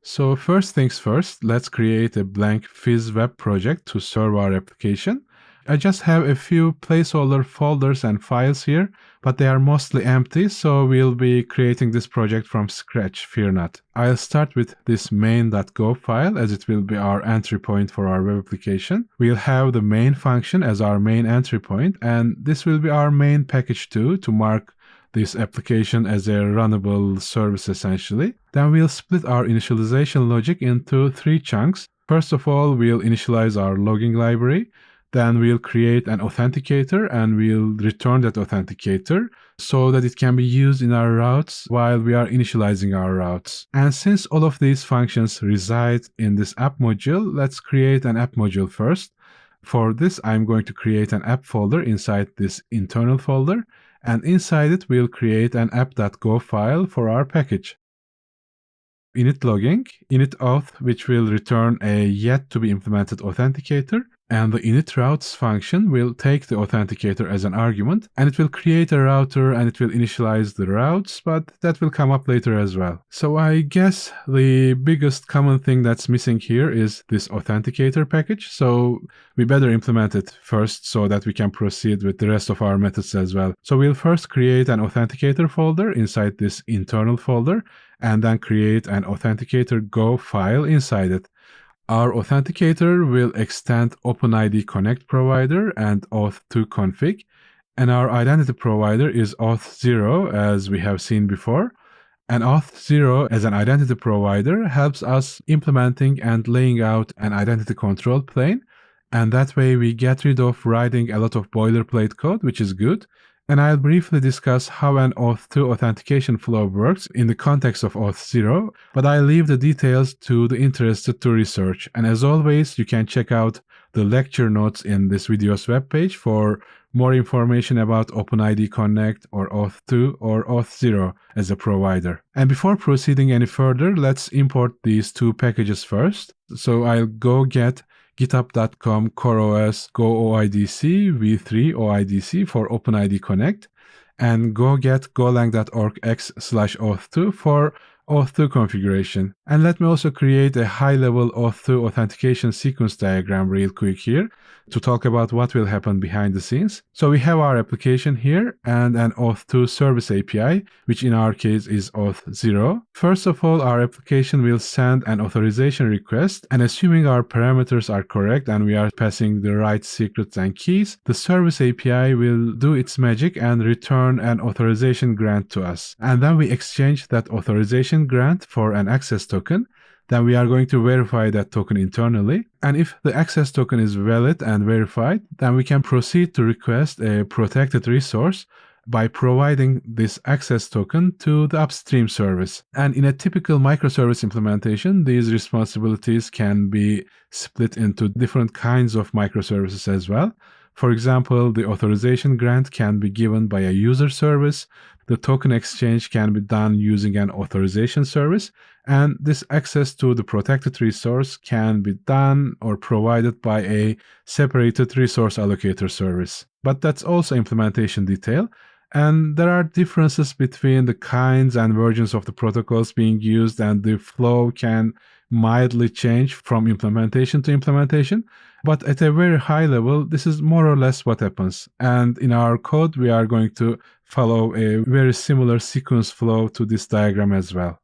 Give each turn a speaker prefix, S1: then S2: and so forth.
S1: So first things first, let's create a blank Fizz web project to serve our application. I just have a few placeholder folders and files here, but they are mostly empty, so we'll be creating this project from scratch, fear not. I'll start with this main.go file as it will be our entry point for our web application. We'll have the main function as our main entry point, and this will be our main package too to mark this application as a runnable service essentially. Then we'll split our initialization logic into 3 chunks. First of all, we'll initialize our logging library. Then we'll create an authenticator and we'll return that authenticator so that it can be used in our routes while we are initializing our routes. And since all of these functions reside in this app module, let's create an app module first. For this, I'm going to create an app folder inside this internal folder, and inside it we'll create an app.go file for our package. Init logging, init auth, which will return a yet to be implemented authenticator, and the init routes function will take the authenticator as an argument, and it will create a router and it will initialize the routes, but that will come up later as well. So I guess the biggest common thing that's missing here is this authenticator package, so we better implement it first so that we can proceed with the rest of our methods as well. So we'll first create an authenticator folder inside this internal folder, and then create an authenticator go file inside it. Our authenticator will extend OpenID Connect provider and auth2 config, and our identity provider is auth0 as we have seen before. And auth0 as an identity provider helps us implementing and laying out an identity control plane, and that way we get rid of writing a lot of boilerplate code, which is good. And I'll briefly discuss how an auth2 authentication flow works in the context of auth0, but I'll leave the details to the interested to research. And as always, you can check out the lecture notes in this video's webpage for more information about OpenID Connect or auth2 or auth0 as a provider. And before proceeding any further, let's import these 2 packages first. So I'll go get github.com coreos go OIDC v3 OIDC for OpenID Connect, and go get golang.org x/auth2 for auth2 configuration. And let me also create a high-level auth2 authentication sequence diagram real quick here to talk about what will happen behind the scenes. So we have our application here and an auth2 service API, which in our case is auth0. First of all, our application will send an authorization request, and assuming our parameters are correct and we are passing the right secrets and keys, the service API will do its magic and return an authorization grant to us. And then we exchange that authorization grant for an access token. Then we are going to verify that token internally. And if the access token is valid and verified, then we can proceed to request a protected resource by providing this access token to the upstream service. And in a typical microservice implementation, these responsibilities can be split into different kinds of microservices as well. For example, the authorization grant can be given by a user service, the token exchange can be done using an authorization service, and this access to the protected resource can be done or provided by a separated resource allocator service. But that's also implementation detail, and there are differences between the kinds and versions of the protocols being used, and the flow can mildly change from implementation to implementation. But at a very high level, this is more or less what happens. And in our code, we are going to follow a very similar sequence flow to this diagram as well.